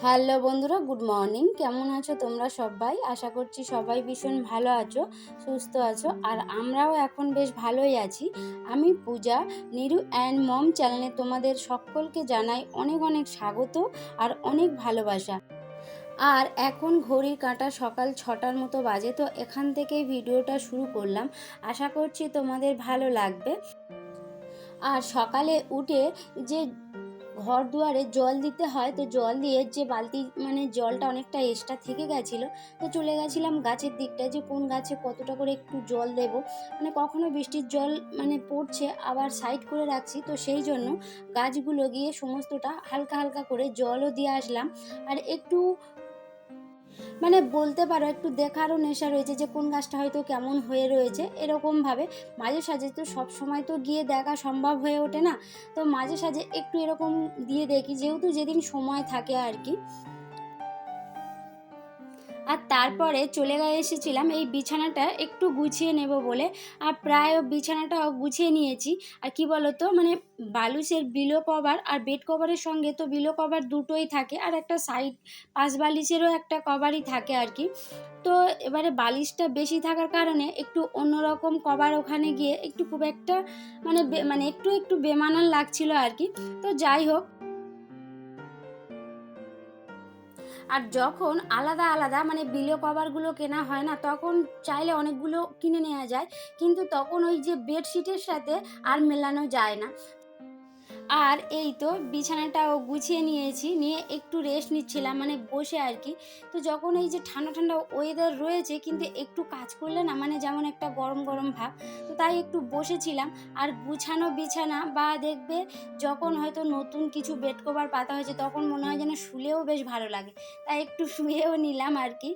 Hello বন্ধুরা, good morning. কেমন আছো তোমরা সবাই? আশা করছি সবাই ভীষণ ভালো আছো, সুস্থ আছো। আর আমরাও এখন বেশ ভালোই আছি। আমি পূজা, নিরু অ্যান্ড মম চ্যানেলে তোমাদের সকলকে জানাই অনেক অনেক স্বাগত আর অনেক ভালোবাসা। আর এখন ঘড়ির কাঁটা সকাল 6টার মতো বাজে, তো এখান থেকেই ভিডিওটা শুরু করলাম। আশা করছি তোমাদের ভালো লাগবে। আর সকালে উঠে যে ঘর দুয়ারে জল দিতে হয়, তো জল দিয়ে যে বালতি জলটা অনেকটা এক্সট্রা থেকে গেছিলো, তো চলে গেছিলাম গাছের দিকটা যে কোন গাছে কতটা করে একটু জল দেব। কখনো বৃষ্টির জল পড়ছে, আবার সাইড করে রাখছি, তো সেই জন্য গাছগুলো গিয়ে সমস্তটা হালকা হালকা করে জলও দিয়ে আসলাম। আর একটু বলতে পারো একটু দেখারও নেশা রয়েছে যে কোন গাছটা হয়তো কেমন হয়ে রয়েছে, এরকমভাবে মাঝে সাঝে। তো সব সময় তো গিয়ে দেখা সম্ভব হয়ে ওঠে না, তো মাঝে সাঝে একটু এরকম দিয়ে দেখি, যেহেতু যেদিন সময় থাকে আর কি। আর তারপরে চলে এসেছিলাম এই বিছানাটা একটু গুছিয়ে নেব বলে। আর প্রায় বিছানাটাও গুছিয়ে নিয়েছি। আর কি বলতো, বালুসের বিলো কভার আর বেড কভারের সঙ্গে তো বিলো কভার দুটোই থাকে, আর একটা সাইড পাশ বালিশেরও একটা কভারই থাকে আর কি। তো এবারে বালিশটা বেশি থাকার কারণে একটু অন্যরকম কভার ওখানে গিয়ে একটু খুব একটা একটু একটু বেমানান লাগছিল আর কি। তো যাই হোক, আর যখন আলাদা আলাদা বিলো কভারগুলো কেনা হয় না, তখন চাইলে অনেকগুলো কিনে নেওয়া যায়, কিন্তু তখন ওই যে বেডশিটের সাথে আর মেলানো যায় না। আর এই তো বিছানাটাও গুছিয়ে নিয়েছি, নিয়ে একটু রেস্ট নিচ্ছিলাম বসে আর কি। তো যখন এই যে ঠান্ডা ঠান্ডা ওয়েদার রয়েছে, কিন্তু একটু কাজ করলে না যেমন একটা গরম গরম ভাব, তো তাই একটু বসেছিলাম। আর গুছানো বিছানা বা দেখবে যখন হয়তো নতুন কিছু বেড কভার পাতা হয়েছে, তখন মনে হয় যেন শুলেও বেশ ভালো লাগে, তাই একটু শুয়েও নিলাম আর কি।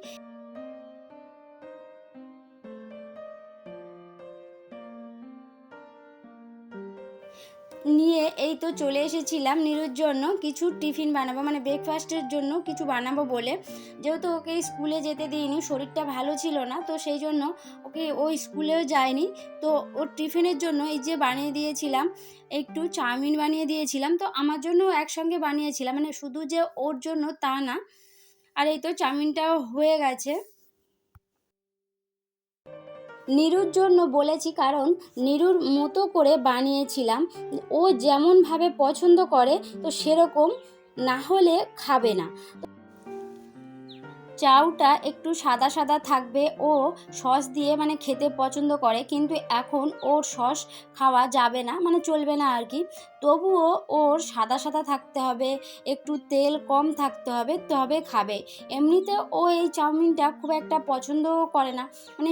নিয়ে এই তো চলে এসেছিলাম নিরুর জন্য কিছু টিফিন বানাবো, ব্রেকফাস্টের জন্য কিছু বানাবো বলে। যেহেতু ওকে স্কুলে যেতে দিইনি, শরীরটা ভালো ছিল না, তো সেই জন্য ওকে ওই স্কুলেও যায়নি। তো ওর টিফিনের জন্য এই যে বানিয়ে দিয়েছিলাম, একটু চাউমিন বানিয়ে দিয়েছিলাম। তো আমার জন্য একসঙ্গে বানিয়েছিলাম, শুধু যে ওর জন্য তা না। আর এই তো চাউমিনটাও হয়ে গেছে। নিরুর জন্য বলেছি, কারণ নিরুর মতো করে বানিয়েছিলাম। ও যেমনভাবে পছন্দ করে, তো সেরকম না হলে খাবে না। চাউটা একটু সাদা সাদা থাকবে, ও সস দিয়ে খেতে পছন্দ করে, কিন্তু এখন ওর সস খাওয়া যাবে না, চলবে না আর কি। তবুও ওর সাদা সাদা থাকতে হবে, একটু তেল কম থাকতে হবে, তবে খাবে। এমনিতে ও এই চাউমিনটা খুব একটা পছন্দও করে না,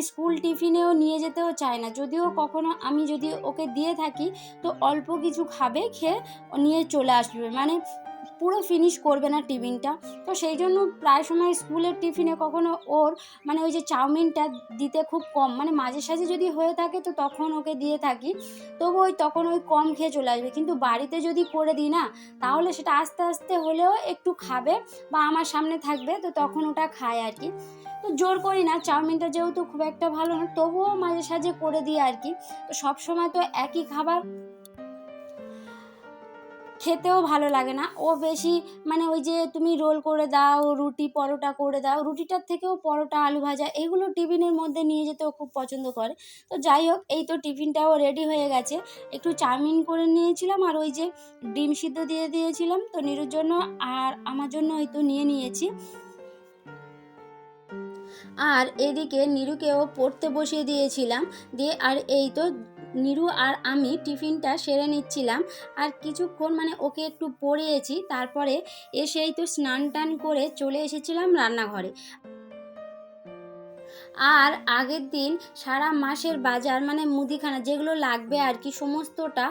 স্কুল টিফিনেও নিয়ে যেতেও চায় না। যদিও কখনো আমি যদি ওকে দিয়ে থাকি, তো অল্প কিছু খাবে, খেয়ে নিয়ে চলে আসবে, পুরো ফিনিশ করবে না টিফিনটা। তো সেই জন্য প্রায় সময় স্কুলের টিফিনে কখনো ওর ওই যে চাউমিনটা দিতে খুব কম, মাঝে সাঝে যদি হয়ে থাকে, তো তখন ওকে দিয়ে থাকি। তবু তখন ওই কম খেয়ে চলে আসবে, কিন্তু বাড়িতে যদি করে দিই না, তাহলে সেটা আস্তে আস্তে হলেও একটু খাবে বা আমার সামনে থাকবে, তো তখন ওটা খায় আর কি। তো জোর করি না, চাউমিনটা যেহেতু খুব একটা ভালো না, তবুও মাঝে সাঝে করে দিই আর কি। তো সবসময় তো একই খাবার খেতেও ভালো লাগে না। ও বেশি ওই যে তুমি রোল করে দাও, রুটি পরোটা করে দাও, রুটিটার থেকেও পরোটা, আলু ভাজা, এগুলো টিফিনের মধ্যে নিয়ে যেতেও খুব পছন্দ করে। তো যাই হোক, এই তো টিফিনটাও রেডি হয়ে গেছে। একটু চাউমিন করে নিয়েছিলাম, আর ওই যে ডিম সিদ্ধ দিয়ে দিয়েছিলাম তো নিরুর জন্য, আর আমার জন্য এই তো নিয়ে নিয়েছি। আর এদিকে নিরুকেও পড়তে বসিয়ে দিয়েছিলাম, দিয়ে আর এই তো নিরু আর আমি টিফিনটা সেরে নিচ্ছিলাম। আর কিছুক্ষণ ওকে একটু পড়িয়েছি, তারপরে এসেই তো স্নান টান করে চলে এসেছিলাম রান্নাঘরে। আর আগের দিন সারা মাসের বাজার মুদিখানা যেগুলো লাগবে আর কি, সমস্তটা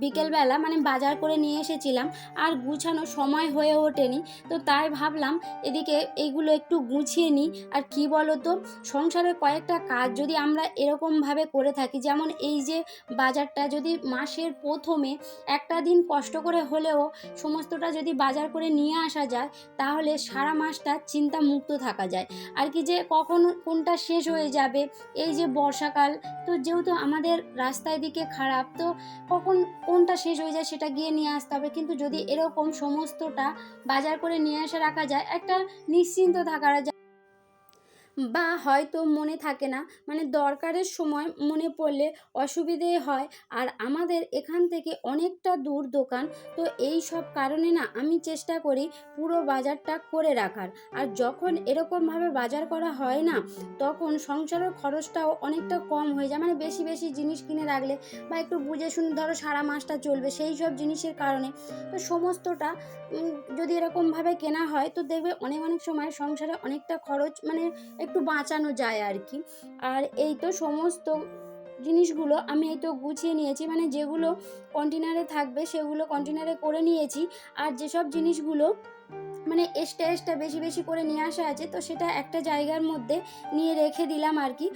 বিকেলবেলা বাজার করে নিয়ে এসেছিলাম। আর গুছানো সময় হয়ে ওঠেনি, তো তাই ভাবলাম এদিকে এইগুলো একটু গুছিয়ে নিই। আর কি বলো তো, সংসারের কয়েকটা কাজ যদি আমরা এরকমভাবে করে থাকি, যেমন এই যে বাজারটা যদি মাসের প্রথমে একটা দিন কষ্ট করে হলেও সমস্তটা যদি বাজার করে নিয়ে আসা যায়, তাহলে সারা মাসটা চিন্তা মুক্ত থাকা যায় আর কি, যে কখন কোনটা শেষ হয়ে যাবে। এই যে বর্ষাকাল, তো যেহেতু আমাদের রাস্তার দিকে খারাপ, তো কখন কোনটা শেষ হয়ে যায় সেটা গিয়ে নিয়ে আসতে হবে। কিন্তু যদি এরকম সমস্তটা বাজার করে নিয়ে এসে রাখা যায়, একটা নিশ্চিন্ত থাকা যায়, বা হয়তো মনে থাকে না, মানে দরকারের সময় মনে পড়লে অসুবিধে হয়। আর আমাদের এখান থেকে অনেকটা দূর দোকান, তো এই সব কারণে না আমি চেষ্টা করি পুরো বাজারটা করে রাখার। আর যখন এরকমভাবে বাজার করা হয় না, তখন সংসারের খরচটাও অনেকটা কম হয়ে যায়, মানে বেশি বেশি জিনিস কিনে রাখলে বা একটু বুঝে শুনে ধরো সারা মাসটা চলবে সেই সব জিনিসের কারণে। তো সমস্তটা যদি এরকমভাবে কেনা হয়, তো দেখবে অনেক অনেক সময় সংসারে অনেকটা খরচ মানে একটু বাঁচানো যায় আর কি। আর এই তো সমস্ত জিনিসগুলো আমি এই তো গুছিয়ে নিয়েছি, মানে যেগুলো কন্টেনারে থাকবে সেগুলো কন্টেনারে করে নিয়েছি। আর যেসব জিনিসগুলো মানে এক্সট্রা এক্সট্রা বেশি বেশি করে নিয়ে আসা আছে, তো সেটা একটা জায়গার মধ্যে নিয়ে রেখে দিলাম আর কি।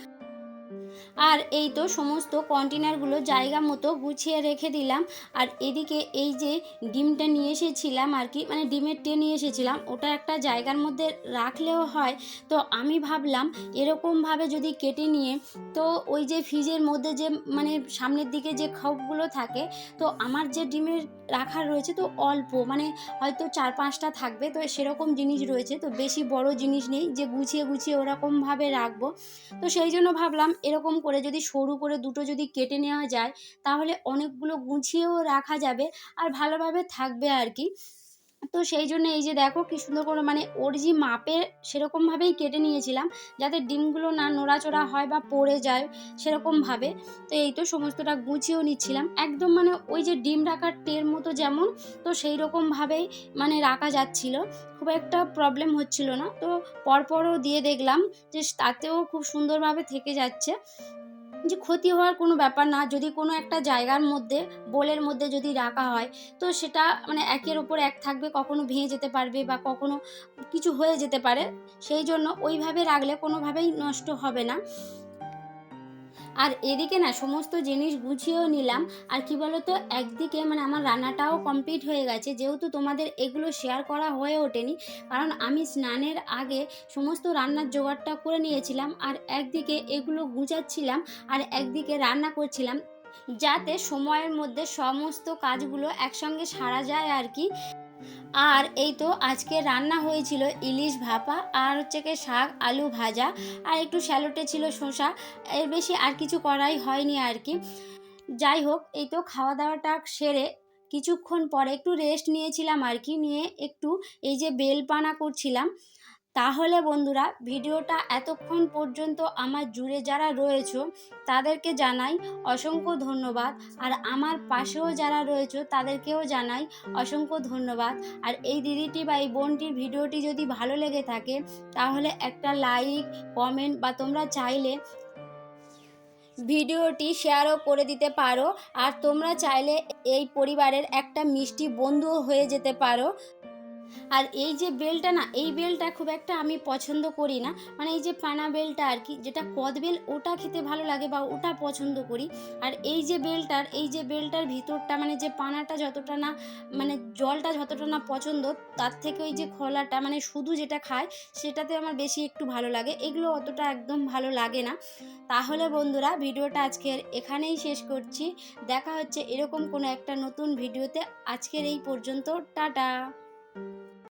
আর এই তো সমস্ত কন্টেনারগুলো জায়গা মতো গুছিয়ে রেখে দিলাম। আর এদিকে এই যে ডিমটা নিয়ে এসেছিলাম আর কি, মানে ডিমের ট্রে নিয়ে এসেছিলাম, ওটা একটা জায়গার মধ্যে রাখলেও হয়। তো আমি ভাবলাম এরকমভাবে যদি কেটে নিয়ে, তো ওই যে ফ্রিজের মধ্যে যে মানে সামনের দিকে যে খোপগুলো থাকে, তো আমার যে ডিমের রাখার রয়েছে তো অল্প, মানে হয়তো 4-5টা থাকবে, তো সেরকম জিনিস রয়েছে, তো বেশি বড় জিনিস নেই যে গুছিয়ে গুছিয়ে ওরকমভাবে রাখবো। তো সেই জন্য ভাবলাম এরকম করে যদি সরু করে দুটো যদি কেটে নেওয়া যায়, তাহলে অনেকগুলো গুছিয়েও রাখা যাবে আর ভালোভাবে থাকবে আর কি। তো সেই জন্য এই যে দেখো কি সুন্দর করে, মানে ওর যে মাপের সেরকমভাবেই কেটে নিয়েছিলাম, যাতে ডিমগুলো না নড়াচড়া হয় বা পড়ে যায় সেরকমভাবে। তো এই তো সমস্তটা গুছিয়েও নিচ্ছিলাম একদম, মানে ওই যে ডিম রাখার ট্রের মতো যেমন, তো সেই রকমভাবেই মানে রাখা যাচ্ছিল, খুব একটা প্রবলেম হচ্ছিল না। তো পরপরও দিয়ে দেখলাম যে তাতেও খুব সুন্দরভাবে থেকে যাচ্ছে, যে ক্ষতি হওয়ার কোনো ব্যাপার না। যদি কোনো একটা জায়গার মধ্যে বোলের মধ্যে যদি রাখা হয়, তো সেটা মানে একের ওপর এক থাকবে, কখনো ভেঙে যেতে পারবে বা কখনো কিছু হয়ে যেতে পারে। সেই জন্য ওইভাবে রাখলে কোনোভাবেই নষ্ট হবে না। আর এদিকে না সমস্ত জিনিস গুছিয়েও নিলাম। আর কি বলতো, একদিকে মানে আমার রান্নাটাও কমপ্লিট হয়ে গেছে, যেহেতু তোমাদের এগুলো শেয়ার করা হয়ে ওঠেনি, কারণ আমি স্নানের আগে সমস্ত রান্নার জোগাড়টা করে নিয়েছিলাম। আর একদিকে এগুলো গুছাচ্ছিলাম আর একদিকে রান্না করছিলাম, যাতে সময়ের মধ্যে সমস্ত কাজগুলো একসঙ্গে সারা যায় আর কি। আর এই তো আজকে রান্না হয়েছিল ইলিশ ভাপা, আর হচ্ছে কি শাক আলু ভাজা, আর একটু স্যালোটে ছিল শসা। এর বেশি আর কিছু করাই হয়নি আর কি। যাই হোক, এই তো খাওয়া দাওয়াটা সেরে কিছুক্ষণ পরে একটু রেস্ট নিয়েছিলাম আর কি, নিয়ে একটু এই যে বেলপানা করছিলাম। তাহলে বন্ধুরা, ভিডিওটা এতক্ষণ পর্যন্ত আমার জুড়ে যারা রয়েছো তাদেরকে জানাই অসংখ্য ধন্যবাদ। আর আমার পাশেও যারা রয়েছো তাদেরকেও জানাই অসংখ্য ধন্যবাদ। আর এই দিদিটি বা এই বোনটির ভিডিওটি যদি ভালো লেগে থাকে, তাহলে একটা লাইক, কমেন্ট বা তোমরা চাইলে ভিডিওটি শেয়ারও করে দিতে পারো। আর তোমরা চাইলে এই পরিবারের একটা মিষ্টি বন্ধুও হয়ে যেতে পারো। আর এই যে বেলটা না, এই বেলটা খুব একটা আমি পছন্দ করি না, মানে এই যে পানা বেলটা আর কি, যেটা কদবেল, ওটা খেতে ভালো লাগে বা ওটা পছন্দ করি। আর এই যে বেলটার ভিতরটা, মানে যে পানাটা যতটা না, মানে জলটা যতটা না পছন্দ, তার থেকে ওই যে খোলাটা, মানে শুধু যেটা খায় সেটাতে আমার বেশি একটু ভালো লাগে, এগুলো অতটা একদম ভালো লাগে না। তাহলে বন্ধুরা, ভিডিওটা আজকের এখানেই শেষ করছি। দেখা হচ্ছে এরকম কোনো একটা নতুন ভিডিওতে। আজকের এই পর্যন্ত, টাটা।